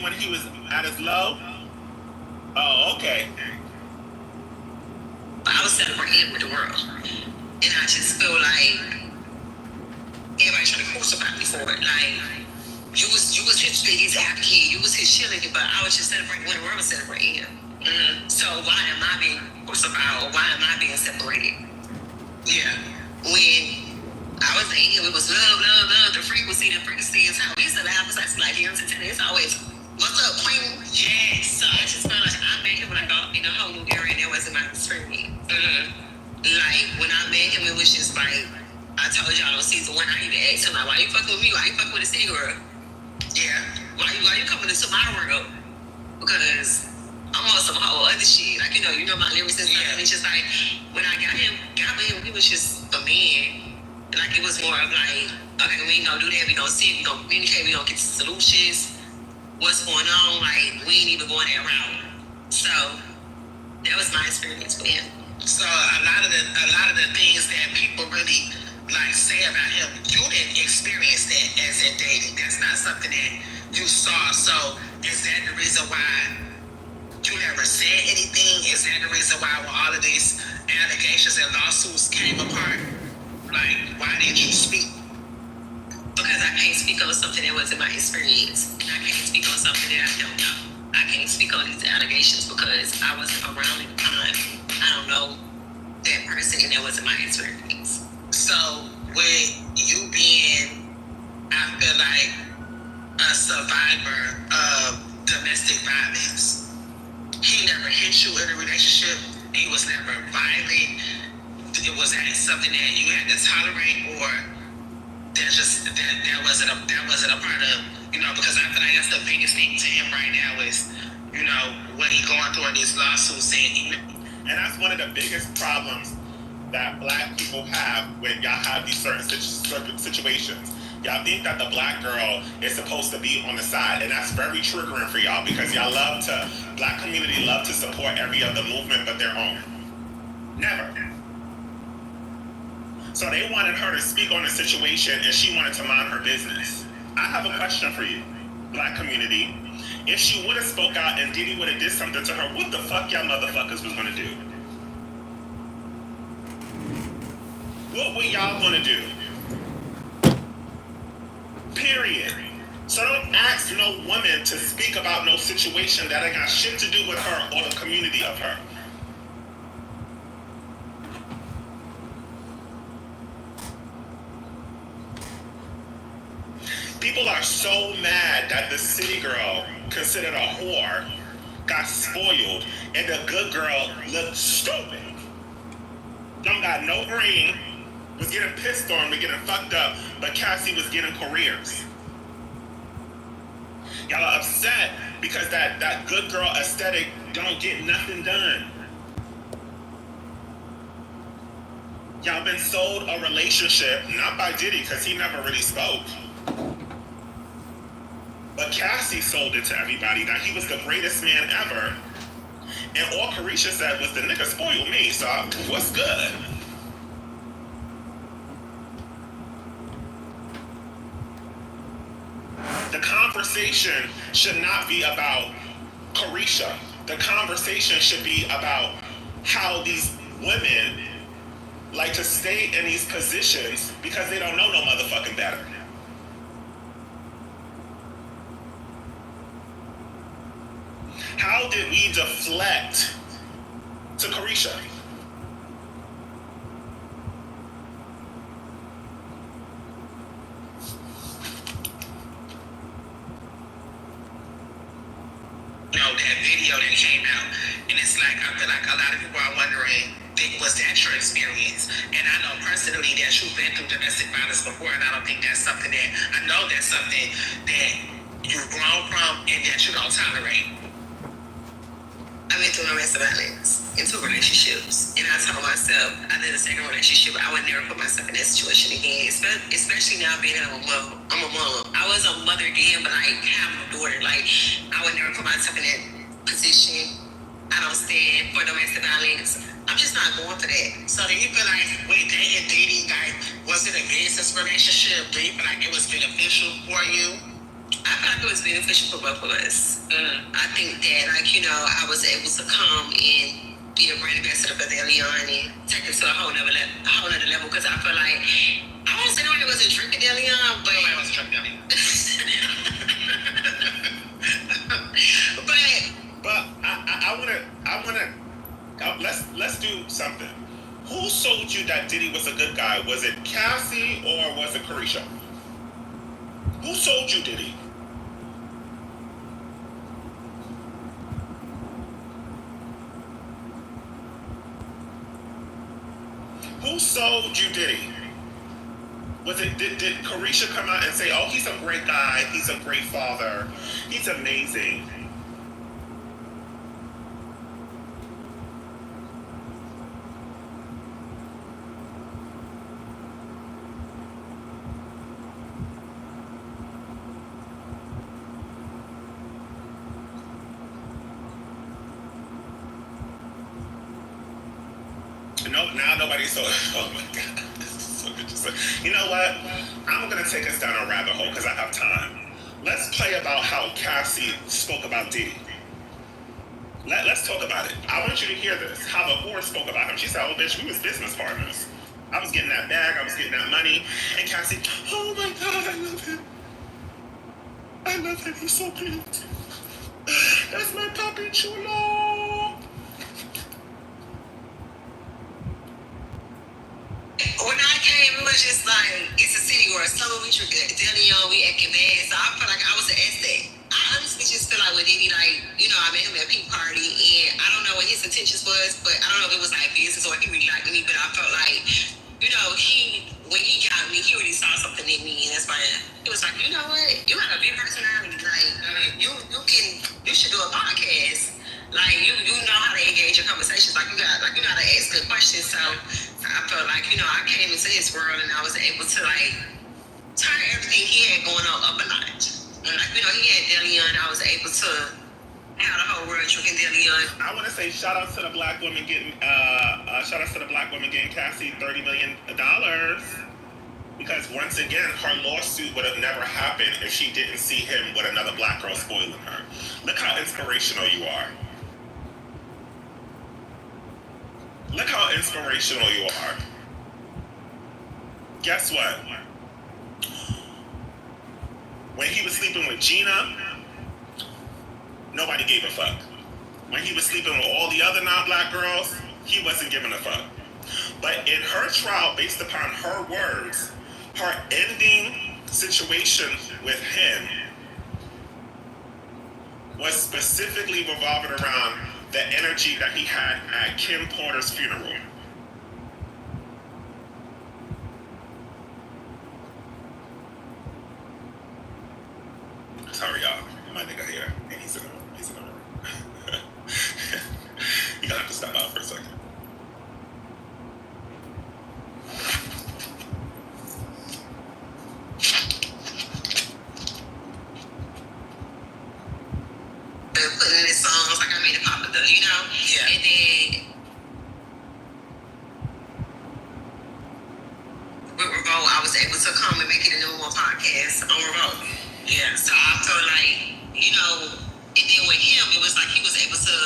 when he was at his low? Oh, okay. I was celebrating with the world. And I just feel like everybody trying to crucify me for it. Like, you was his biggest advocate, you was his cheerleader, but I was just celebrating when the world was celebrating him. So why am I being crucified, or why am I being separated? Yeah. When I was saying it was love, the frequency is how we used to laugh. It's like, it's always, what's up, queen? Yes. So I just felt like I met him when I got in a whole new area, and that wasn't my experience. Like, when I met him, it was just like, I told y'all on season 1, I even asked him, like, why you fucking with me? Why you fucking with a single girl? Yeah. Why you coming into my world? Because I'm on some whole other shit. Like, you know my lyrics and stuff. Yeah. And it's just like, when I got with him, he was just a man. Like, it was more of like, okay, we ain't gonna do that. We gonna sit, we gonna communicate, we gonna get solutions. What's going on? Like, we ain't even going that route. So that was my experience with him. So a lot of the things that people really like say about him, you didn't experience that as in dating. That's not something that you saw. So is that the reason why you never said anything? Is that the reason why when all of these allegations and lawsuits came apart? Like, why didn't you speak? Because I can't speak on something that wasn't my experience. And I can't speak on something that I don't know. I can't speak on these allegations because I wasn't around at the time. I don't know that person, and that wasn't my experience. So with you being, I feel like, a survivor of domestic violence, he never hit you in a relationship. He was never violent. It was something that you had to tolerate, or that wasn't a part of, because I feel like that's the biggest thing to him right now is, what he going through in these lawsuits, and that's one of the biggest problems that black people have when y'all have these certain situations. Y'all think that the black girl is supposed to be on the side, and that's very triggering for y'all because y'all black community love to support every other movement but their own. Never. So they wanted her to speak on the situation, and she wanted to mind her business. I have a question for you, black community. If she would have spoke out and Diddy would have did something to her, what the fuck y'all motherfuckers was gonna do? What were y'all gonna do? Period. So don't ask no woman to speak about no situation that ain't got shit to do with her or the community of her. People are so mad that the city girl, considered a whore, got spoiled, and the good girl looked stupid. Don't got no ring, was getting pissed on, was getting fucked up, but Cassie was getting careers. Y'all are upset because that good girl aesthetic don't get nothing done. Y'all been sold a relationship, not by Diddy, because he never really spoke. But Cassie sold it to everybody that he was the greatest man ever. And all Carisha said was, the nigga spoiled me, so what's good? The conversation should not be about Carisha. The conversation should be about how these women like to stay in these positions because they don't know no motherfucking better. How did we deflect to Carisha? That video that came out, and it's like, I feel like a lot of people are wondering, was that your experience? And I know personally that you've been through domestic violence before, and I don't think that's something that, I know that's something that you've grown from and that you don't tolerate. I've been through domestic violence in 2 relationships, and I told myself, after the second relationship, I would never put myself in that situation again, especially now being I'm a mom. I was a mother again, but like having a daughter, like I would never put myself in that position. I don't stand for domestic violence. I'm just not going for that. So do you feel like with dating Diddy, like, was it a business relationship? Do you feel like it was beneficial for you? I I feel like it was beneficial for both of us. I think that, like, you know, I was able to come and be a brand ambassador for Deleon and take it to a whole nother level. Because I feel like I won't say nobody wasn't drinking Deleon, but Nobody was drinking Deleon. But I wanna let's do something. Who sold you that Diddy was a good guy? Was it Cassie or was it Carisha? Who sold you Diddy? Who sold you Diddy? Was it did Carisha come out and say, "Oh, he's a great guy, he's a great father, he's amazing"? No, now nobody's so. Oh my God, this is so good to say. You know what? I'm gonna take us down a rabbit hole because I have time. Let's play about how Cassie spoke about Diddy. Let's talk about it. I want you to hear this. How the whore spoke about him. She said, "Oh, bitch, we was business partners. I was getting that bag. I was getting that money." And Cassie, "Oh my God, I love him. I love him. He's so cute. That's my puppy chulo." when I came, it was just like, it's a city where some of we drink Deleon, we acting bad. So I felt like I was an asset. I honestly just feel like with Diddy, like, you know, I met him at a Pink Party, and I don't know what his intentions was, but I don't know if it was like business or he really liked me, but I felt like, you know, when he got me, he really saw something in me, and that's why he was like, you know what, you got a big personality, like, you should do a podcast. Like, you know how to engage in conversations, like you know how to ask good questions. So I felt like, you know, I came into his world and I was able to like turn everything he had going on up a notch. And like, you know, he had Deleon, I was able to have the whole world drinking Deleon. I want to say shout out to the black woman getting Cassie $30 million, because once again her lawsuit would have never happened if she didn't see him with another black girl spoiling her. Look how inspirational you are. Look how inspirational you are. Guess what? When he was sleeping with Gina, nobody gave a fuck. When he was sleeping with all the other non-black girls, he wasn't giving a fuck. But in her trial, based upon her words, her ending situation with him was specifically revolving around the energy that he had at Kim Porter's funeral. Sorry, y'all. My nigga here. And he's in the room. You're gonna have to step out for a second. Putting in his songs, like I made it popular, you know? Yeah. And then with Revolt, I was able to come and make it a number one podcast on Revolt. Yeah. So I felt like, you know, and then with him, it was like he was able to,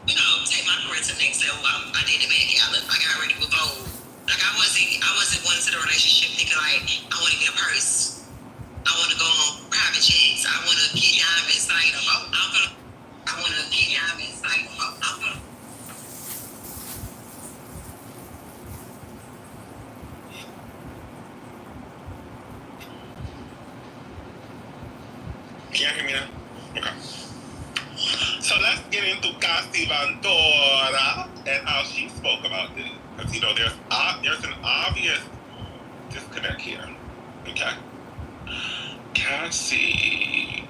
you know, take my career to the next level. I did the Met Gala. I got ready with Vogue. Like I wasn't going into the relationship thinking like I want to get a purse. I want to go on private jets. I want to get diamonds. Like I want to get diamonds. Like I'm gonna. Can you hear me now? Okay. So let's get into Cassie Vandora and how she spoke about Diddy. Because, you know, there's an obvious disconnect here. Okay? Cassie